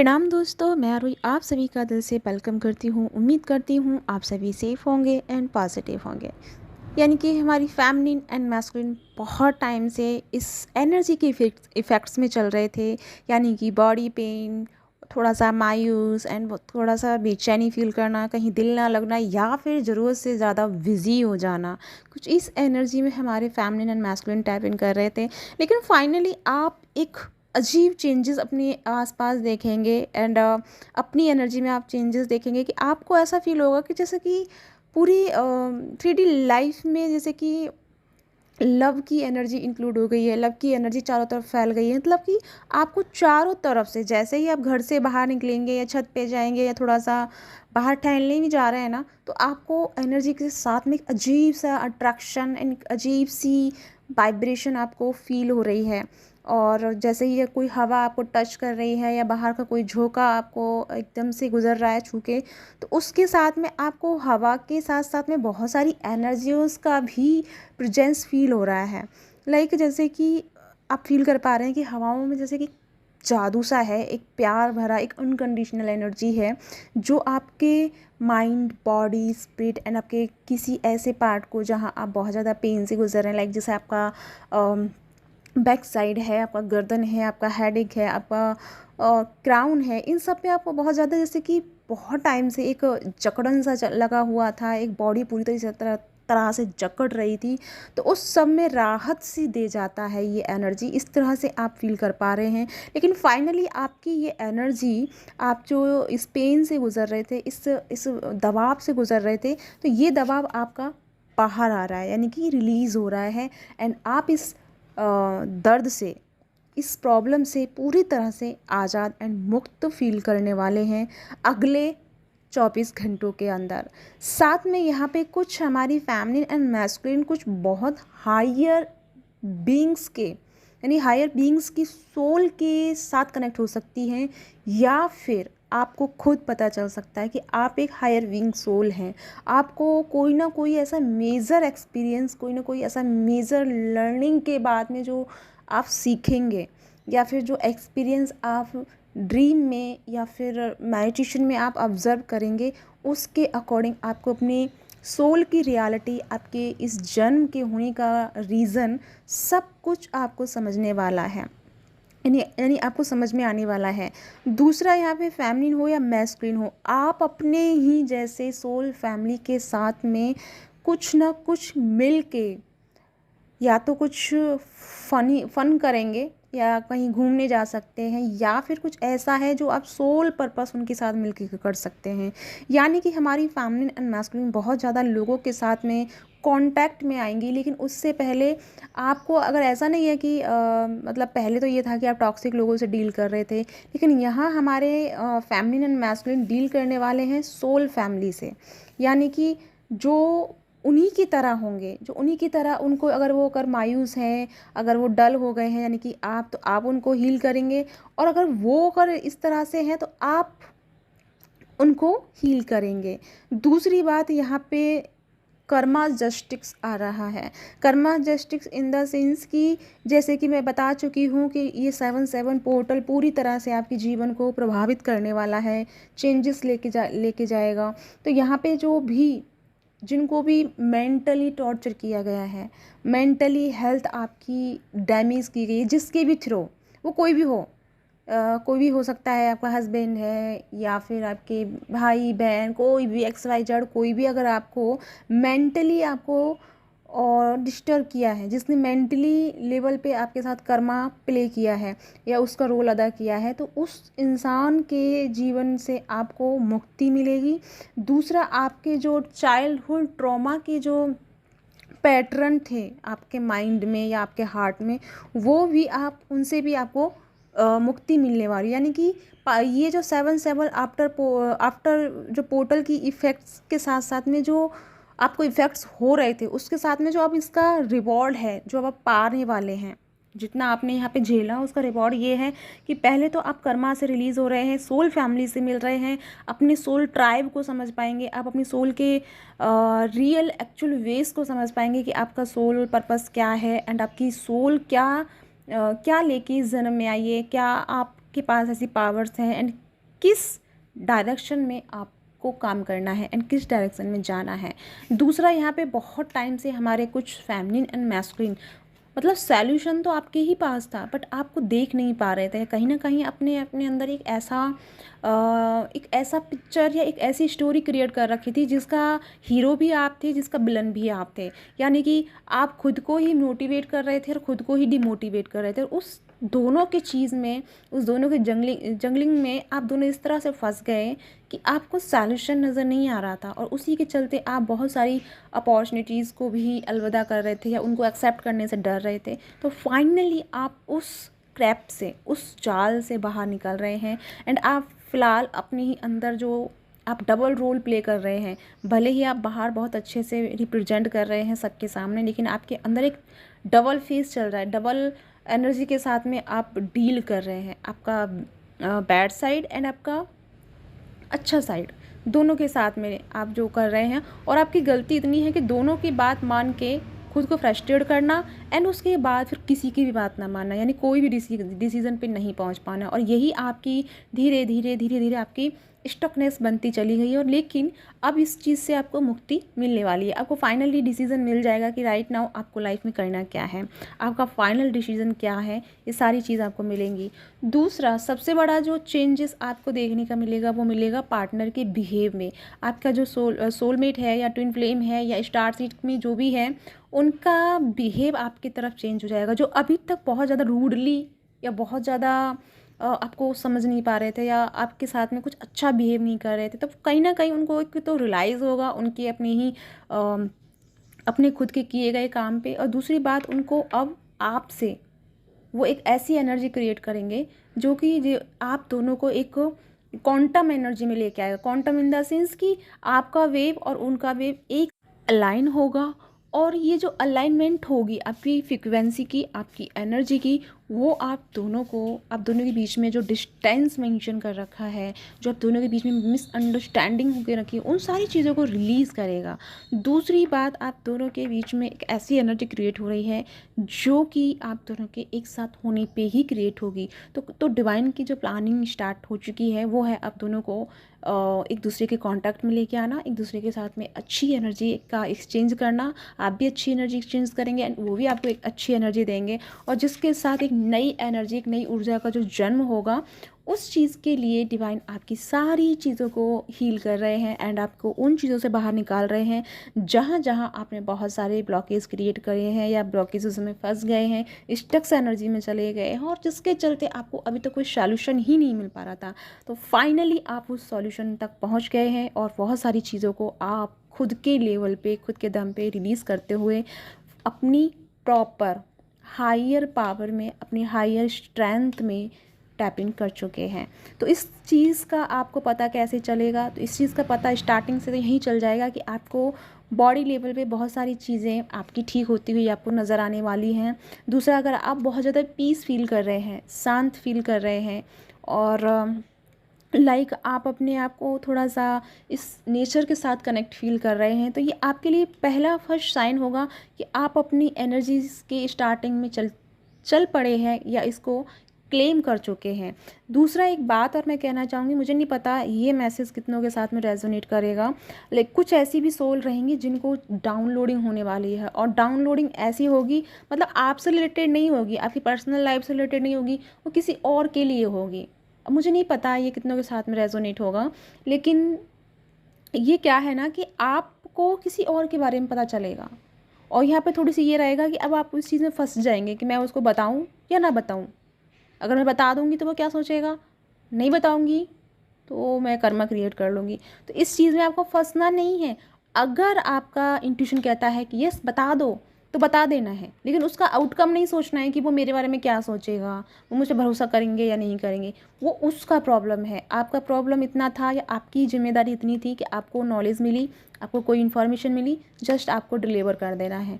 प्रणाम दोस्तों, मैं आरुई आप सभी का दिल से वेलकम करती हूँ। उम्मीद करती हूँ आप सभी सेफ़ होंगे एंड पॉजिटिव होंगे। यानी कि हमारी फेमिनिन एंड मैस्कुलिन बहुत टाइम से इस एनर्जी के इफ़ेक्ट्स में चल रहे थे। यानी कि बॉडी पेन, थोड़ा सा मायूस एंड थोड़ा सा बेचैनी फ़ील करना, कहीं दिल ना लगना या फिर ज़रूरत से ज़्यादा बिज़ी हो जाना। कुछ इस एनर्जी में हमारे feminine and masculine tap in कर रहे थे। लेकिन फाइनली आप एक अजीब चेंजेस अपने आसपास देखेंगे एंड अपनी एनर्जी में आप चेंजेस देखेंगे कि आपको ऐसा फील होगा कि जैसे कि पूरी 3D लाइफ में जैसे कि लव की एनर्जी इंक्लूड हो गई है, लव की एनर्जी चारों तरफ फैल गई है। मतलब कि आपको चारों तरफ से जैसे ही आप घर से बाहर निकलेंगे या छत पे जाएंगे या थोड़ा सा बाहर टहलने भी जा रहे हैं ना, तो आपको एनर्जी के साथ में एक अजीब सा अट्रैक्शन एंड अजीब सी वाइब्रेशन आपको फील हो रही है। और जैसे ही ये कोई हवा आपको टच कर रही है या बाहर का कोई झोंका आपको एकदम से गुजर रहा है छू के, तो उसके साथ में आपको हवा के साथ साथ में बहुत सारी एनर्जीज का भी प्रेजेंस फील हो रहा है। लाइक जैसे कि आप फील कर पा रहे हैं कि हवाओं में जैसे कि जादू सा है, एक प्यार भरा एक अनकंडीशनल एनर्जी है जो आपके माइंड, बॉडी, स्पिरिट एंड आपके किसी ऐसे पार्ट को जहाँ आप बहुत ज़्यादा पेन से गुजर रहे हैं, लाइक जैसे आपका बैक साइड है, आपका गर्दन है, आपका हेडेक है, आपका क्राउन है, इन सब पे आपको बहुत ज़्यादा जैसे कि बहुत टाइम से एक जकड़न सा लगा हुआ था, एक बॉडी पूरी तरह से तरह से जकड़ रही थी। तो उस सब में राहत सी दे जाता है ये एनर्जी, इस तरह से आप फील कर पा रहे हैं। लेकिन फाइनली आपकी ये एनर्जी, आप जो इस पेन से गुजर रहे थे, इस दबाव से गुजर रहे थे, तो ये दबाव आपका बाहर आ रहा है, यानी कि रिलीज़ हो रहा है। एंड आप इस दर्द से, इस प्रॉब्लम से पूरी तरह से आज़ाद एंड मुक्त फील करने वाले हैं अगले 24 घंटों के अंदर। साथ में यहाँ पे कुछ हमारी फैमिली एंड मैस्कुलिन कुछ बहुत हायर बीइंग्स के, यानी हायर बीइंग्स की सोल के साथ कनेक्ट हो सकती हैं, या फिर आपको खुद पता चल सकता है कि आप एक हायर बीइंग सोल हैं। आपको कोई ना कोई ऐसा मेजर एक्सपीरियंस, कोई ना कोई ऐसा मेजर लर्निंग के बाद में जो आप सीखेंगे, या फिर जो एक्सपीरियंस आप ड्रीम में या फिर मेडिटेशन में आप ऑब्ज़र्व करेंगे, उसके अकॉर्डिंग आपको अपनी सोल की रियलिटी, आपके इस जन्म के होने का रीज़न, सब कुछ आपको समझने वाला है, यानी आपको समझ में आने वाला है। दूसरा, यहाँ पे फेमिनिन हो या मैस्कुलिन हो, आप अपने ही जैसे सोल फैमिली के साथ में कुछ ना कुछ मिल के या तो कुछ फन करेंगे, या कहीं घूमने जा सकते हैं, या फिर कुछ ऐसा है जो आप सोल पर्पस उनके साथ मिलकर कर सकते हैं। यानी कि हमारी फेमिनिन एंड मैस्कुलिन बहुत ज़्यादा लोगों के साथ में कांटेक्ट में आएंगी। लेकिन उससे पहले आपको, अगर ऐसा नहीं है कि मतलब पहले तो ये था कि आप टॉक्सिक लोगों से डील कर रहे थे, लेकिन यहाँ हमारे फेमिनिन एंड मैस्कुलिन डील करने वाले हैं सोल फैमिली से। यानी कि जो उन्हीं की तरह होंगे, जो उन्हीं की तरह, उनको अगर मायूस हैं, अगर वो डल हो गए हैं, यानी कि आप, तो आप उनको हील करेंगे। और अगर इस तरह से हैं तो आप उनको हील करेंगे। दूसरी बात, यहाँ पे कर्मा जस्टिक्स आ रहा है। कर्मा जस्टिक्स इन द सेंस कि जैसे कि मैं बता चुकी हूँ कि ये 7/7 पोर्टल पूरी तरह से आपके जीवन को प्रभावित करने वाला है, चेंजेस लेके जाएगा। तो यहाँ पे जो भी, जिनको भी मेंटली टॉर्चर किया गया है, मेंटली हेल्थ आपकी डैमेज की गई है, जिसके भी थ्रू, वो कोई भी हो, कोई भी हो सकता है, आपका हस्बैंड है या फिर आपके भाई बहन, कोई भी XYZ, कोई भी अगर आपको मेंटली आपको और डिस्टर्ब किया है, जिसने मेंटली लेवल पे आपके साथ कर्मा प्ले किया है या उसका रोल अदा किया है, तो उस इंसान के जीवन से आपको मुक्ति मिलेगी। दूसरा, आपके जो चाइल्डहुड ट्रॉमा के जो पैटर्न थे आपके माइंड में या आपके हार्ट में, वो भी आप, उनसे भी आपको मुक्ति मिलने वाली। यानी कि ये जो 7/7 आफ्टर जो पोर्टल की इफ़ेक्ट्स के साथ साथ में जो आपको इफ़ेक्ट्स हो रहे थे, उसके साथ में जो अब इसका रिवॉर्ड है, जो अब आप पाने वाले हैं, जितना आपने यहाँ पे झेला, उसका रिवॉर्ड ये है कि पहले तो आप कर्मा से रिलीज़ हो रहे हैं, सोल फैमिली से मिल रहे हैं, अपने सोल ट्राइब को समझ पाएंगे, आप अपनी सोल के रियल एक्चुअल वेस को समझ पाएंगे कि आपका सोल पर्पस क्या है, एंड आपकी सोल क्या क्या लेके इस जन्म में आई है, क्या आपके पास ऐसी पावर्स हैं, एंड किस डायरेक्शन में आपको काम करना है एंड किस डायरेक्शन में जाना है। दूसरा, यहाँ पे बहुत टाइम से हमारे कुछ फेमिनिन एंड मैस्कुलिन, मतलब सॉल्यूशन तो आपके ही पास था बट आपको देख नहीं पा रहे थे, कहीं ना कहीं अपने अपने अंदर एक ऐसा पिक्चर या एक ऐसी स्टोरी क्रिएट कर रखी थी जिसका हीरो भी आप थे, जिसका विलन भी आप थे। यानी कि आप खुद को ही मोटिवेट कर रहे थे और खुद को ही डिमोटिवेट कर रहे थे। उस दोनों के चीज़ में, उस दोनों के जंगलिंग में आप दोनों इस तरह से फंस गए कि आपको सॉल्यूशन नज़र नहीं आ रहा था, और उसी के चलते आप बहुत सारी अपॉर्चुनिटीज़ को भी अलविदा कर रहे थे या उनको एक्सेप्ट करने से डर रहे थे। तो फाइनली आप उस ट्रैप से, उस जाल से बाहर निकल रहे हैं एंड आप फ़िलहाल अपने ही अंदर जो आप डबल रोल प्ले कर रहे हैं, भले ही आप बाहर बहुत अच्छे से रिप्रेजेंट कर रहे हैं सबके सामने, लेकिन आपके अंदर एक डबल फेस चल रहा है, डबल एनर्जी के साथ में आप डील कर रहे हैं। आपका बैड साइड एंड आपका अच्छा साइड, दोनों के साथ में आप जो कर रहे हैं। और आपकी गलती इतनी है कि दोनों की बात मान के खुद को फ्रस्ट्रेट करना एंड उसके बाद फिर किसी की भी बात ना मानना, यानी कोई भी डिसीजन पे नहीं पहुंच पाना। और यही आपकी धीरे धीरे धीरे धीरे आपकी स्टकनेस बनती चली गई है। और लेकिन अब इस चीज़ से आपको मुक्ति मिलने वाली है। आपको फाइनली डिसीजन मिल जाएगा कि राइट नाउ आपको लाइफ में करना क्या है, आपका फाइनल डिसीजन क्या है, ये सारी चीज़ आपको मिलेंगी। दूसरा सबसे बड़ा जो चेंजेस आपको देखने का मिलेगा वो मिलेगा पार्टनर के बिहेव में। आपका जो सोलमेट है या ट्विन फ्लेम है या स्टार सीड में जो भी है, उनका बिहेव आपकी तरफ चेंज हो जाएगा। जो अभी तक बहुत ज़्यादा रूडली या बहुत ज़्यादा आपको समझ नहीं पा रहे थे या आपके साथ में कुछ अच्छा बिहेव नहीं कर रहे थे, तो कहीं ना कहीं उनको एक तो रियलाइज़ होगा उनके अपने खुद के किए गए काम पे। और दूसरी बात, उनको अब आपसे वो एक ऐसी एनर्जी क्रिएट करेंगे जो कि आप दोनों को एक क्वांटम एनर्जी में लेके आएगा। क्वांटम इन द सेंस कि आपका वेव और उनका वेव एक अलाइन होगा, और ये जो अलाइनमेंट होगी आपकी फ्रीक्वेंसी की, आपकी एनर्जी की, वो आप दोनों के बीच में जो डिस्टेंस मेंशन कर रखा है, जो आप दोनों के बीच में मिसअंडरस्टैंडिंग होकर रखी है, उन सारी चीज़ों को रिलीज़ करेगा। दूसरी बात, आप दोनों के बीच में एक ऐसी एनर्जी क्रिएट हो रही है जो कि आप दोनों के एक साथ होने पे ही क्रिएट होगी। तो डिवाइन की जो प्लानिंग स्टार्ट हो चुकी है वो है आप दोनों को एक दूसरे के कांटेक्ट में लेके आना, एक दूसरे के साथ में अच्छी एनर्जी का एक्सचेंज करना। आप भी अच्छी एनर्जी एक्सचेंज करेंगे एंड वो भी आपको एक अच्छी एनर्जी देंगे, और जिसके साथ एक नई एनर्जी, एक नई ऊर्जा का जो जन्म होगा, उस चीज़ के लिए डिवाइन आपकी सारी चीज़ों को हील कर रहे हैं एंड आपको उन चीज़ों से बाहर निकाल रहे हैं जहाँ जहाँ आपने बहुत सारे ब्लॉकेज क्रिएट करे हैं या ब्लॉकेज में फंस गए हैं, स्टक्स एनर्जी में चले गए हैं, और जिसके चलते आपको अभी तक कोई सॉल्यूशन ही नहीं मिल पा रहा था। तो फाइनली आप उस सॉल्यूशन तक पहुँच गए हैं और बहुत सारी चीज़ों को आप खुद के लेवल पे, खुद के दम पे रिलीज़ करते हुए अपनी प्रॉपर हायर पावर में, अपनी हायर स्ट्रेंथ में टैप इन कर चुके हैं। तो इस चीज़ का आपको पता कैसे चलेगा? तो इस चीज़ का पता स्टार्टिंग से तो यही चल जाएगा कि आपको बॉडी लेवल पे बहुत सारी चीज़ें आपकी ठीक होती हुई आपको नज़र आने वाली हैं। दूसरा, अगर आप बहुत ज़्यादा पीस फील कर रहे हैं, शांत फील कर रहे हैं, और आप अपने आप को थोड़ा सा इस नेचर के साथ कनेक्ट फील कर रहे हैं, तो ये आपके लिए पहला फर्स्ट साइन होगा कि आप अपनी एनर्जीज़ के स्टार्टिंग में चल पड़े हैं या इसको क्लेम कर चुके हैं। दूसरा एक बात और मैं कहना चाहूँगी, मुझे नहीं पता ये मैसेज कितनों के साथ में रेजोनेट करेगा, लेकिन कुछ ऐसी भी सोल रहेंगी जिनको डाउनलोडिंग होने वाली है, और डाउनलोडिंग ऐसी होगी, मतलब आपसे रिलेटेड नहीं होगी, आपकी पर्सनल लाइफ से रिलेटेड नहीं होगी, वो किसी और के लिए होगी। अब मुझे नहीं पता ये कितनों के साथ में रेजोनेट होगा, लेकिन ये क्या है ना कि आपको किसी और के बारे में पता चलेगा, और यहाँ पे थोड़ी सी ये रहेगा कि अब आप उस चीज़ में फंस जाएंगे कि मैं उसको बताऊँ या ना बताऊँ। अगर मैं बता दूँगी तो वो क्या सोचेगा, नहीं बताऊँगी तो मैं कर्मा क्रिएट कर लूँगी। तो इस चीज़ में आपको फंसना नहीं है। अगर आपका इंट्यूशन कहता है कि यस बता दो, तो बता देना है, लेकिन उसका आउटकम नहीं सोचना है कि वो मेरे बारे में क्या सोचेगा, वो मुझे भरोसा करेंगे या नहीं करेंगे। वो उसका प्रॉब्लम है। आपका प्रॉब्लम इतना था या आपकी जिम्मेदारी इतनी थी कि आपको नॉलेज मिली, आपको कोई इन्फॉर्मेशन मिली, जस्ट आपको डिलीवर कर देना है।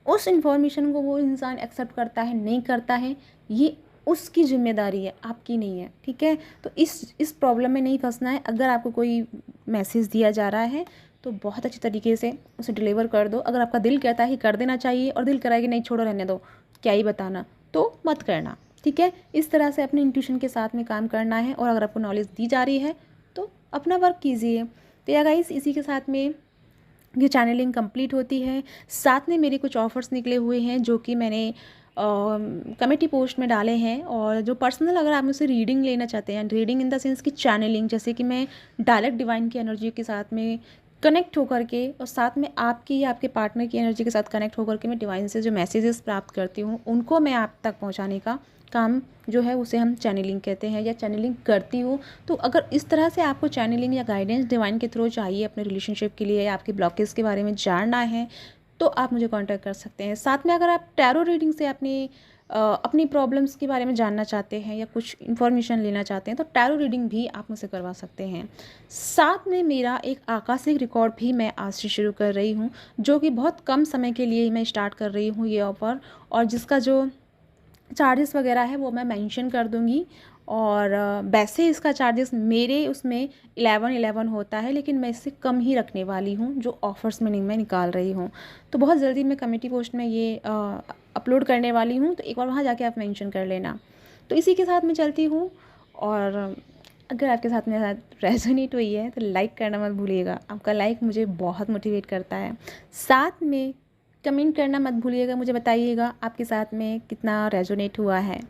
उस इन्फॉर्मेशन को वो इंसान एक्सेप्ट करता है नहीं करता है, ये उसकी जिम्मेदारी है, आपकी नहीं है। ठीक है, तो इस प्रॉब्लम में नहीं फंसना है। अगर आपको कोई मैसेज दिया जा रहा है तो बहुत अच्छी तरीके से उसे डिलीवर कर दो। अगर आपका दिल कहता है कि कर देना चाहिए और दिल कराए कि नहीं छोड़ो रहने दो, क्या ही बताना, तो मत करना। ठीक है। इस तरह से अपने इंट्यूशन के साथ में काम करना है, और अगर आपको नॉलेज दी जा रही है तो अपना वर्क कीजिए। तो या गाइस, इसी के साथ में ये चैनलिंग कंप्लीट होती है। साथ में मेरे कुछ ऑफ़र्स निकले हुए हैं जो कि मैंने कमेटी पोस्ट में डाले हैं, और जो पर्सनल अगर आप मुझसे रीडिंग लेना चाहते हैं, रीडिंग इन द सेंस कि चैनलिंग, जैसे कि मैं डायरेक्ट डिवाइन की एनर्जी के साथ में कनेक्ट होकर के, और साथ में आपकी या आपके पार्टनर की एनर्जी के साथ कनेक्ट होकर के मैं डिवाइन से जो मैसेजेस प्राप्त करती हूँ उनको मैं आप तक पहुँचाने का काम जो है उसे हम चैनलिंग कहते हैं, या चैनलिंग करती हूँ। तो अगर इस तरह से आपको चैनलिंग या गाइडेंस डिवाइन के थ्रू चाहिए अपने रिलेशनशिप के लिए, या आपके ब्लॉकेज के बारे में जानना है, तो आप मुझे कांटेक्ट कर सकते हैं। साथ में अगर आप टैरो रीडिंग से अपनी प्रॉब्लम्स के बारे में जानना चाहते हैं या कुछ इन्फॉर्मेशन लेना चाहते हैं, तो टैरो रीडिंग भी आप मुझसे करवा सकते हैं। साथ में मेरा एक आकाशिक रिकॉर्ड भी मैं आज से शुरू कर रही हूँ, जो कि बहुत कम समय के लिए मैं स्टार्ट कर रही हूँ ये ऑफ़र, और जिसका जो चार्जेस वगैरह है वो मैं मेंशन कर दूँगी। और वैसे इसका चार्जेस मेरे उसमें 11 होता है, लेकिन मैं इससे कम ही रखने वाली हूँ जो ऑफ़र्स में मैं निकाल रही हूँ। तो बहुत जल्दी मैं कमेटी पोस्ट में ये अपलोड करने वाली हूँ, तो एक बार वहाँ जाके आप मेंशन कर लेना। तो इसी के साथ मैं चलती हूँ, और अगर आपके साथ मेरे साथ रेजोनेट हुई है तो लाइक करना मत भूलिएगा। आपका लाइक मुझे बहुत मोटिवेट करता है। साथ में कमेंट करना मत भूलिएगा, मुझे बताइएगा आपके साथ में कितना रेजोनेट हुआ है,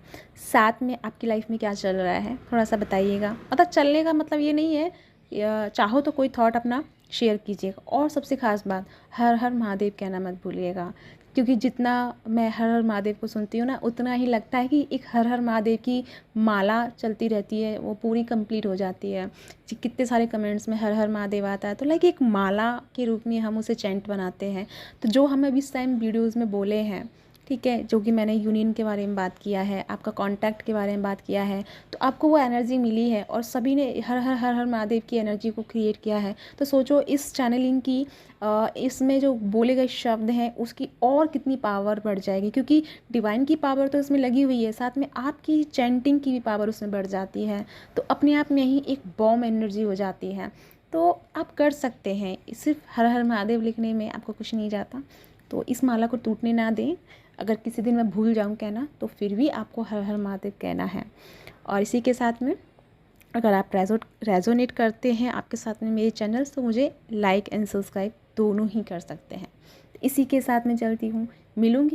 साथ में आपकी लाइफ में क्या चल रहा है, थोड़ा सा बताइएगा। मतलब चलने का मतलब ये नहीं है, चाहो तो कोई थॉट अपना शेयर कीजिएगा। और सबसे ख़ास बात, हर हर महादेव कहना मत भूलिएगा, क्योंकि जितना मैं हर हर महादेव को सुनती हूँ ना, उतना ही लगता है कि एक हर हर महादेव की माला चलती रहती है, वो पूरी कंप्लीट हो जाती है। कितने सारे कमेंट्स में हर हर महादेव आता है, तो लाइक एक माला के रूप में हम उसे चैंट बनाते हैं। तो जो हम अभी इस टाइम वीडियोज़ में बोले हैं, ठीक है, जो कि मैंने यूनियन के बारे में बात किया है, आपका कॉन्टैक्ट के बारे में बात किया है, तो आपको वो एनर्जी मिली है, और सभी ने हर हर हर हर महादेव की एनर्जी को क्रिएट किया है। तो सोचो इस चैनलिंग की इसमें जो बोले गए शब्द हैं उसकी और कितनी पावर बढ़ जाएगी, क्योंकि डिवाइन की पावर तो इसमें लगी हुई है, साथ में आपकी चैंटिंग की भी पावर उसमें बढ़ जाती है। तो अपने आप में ही एक बॉम्ब एनर्जी हो जाती है। तो आप कर सकते हैं, सिर्फ हर हर महादेव लिखने में आपको कुछ नहीं जाता। तो इस माला को टूटने ना दें। अगर किसी दिन मैं भूल जाऊं कहना, तो फिर भी आपको हर हर महादेव कहना है। और इसी के साथ में अगर आप रेजोनेट करते हैं आपके साथ में मेरे चैनल्स, तो मुझे लाइक एंड सब्सक्राइब दोनों ही कर सकते हैं। इसी के साथ में चलती हूँ, मिलूँगी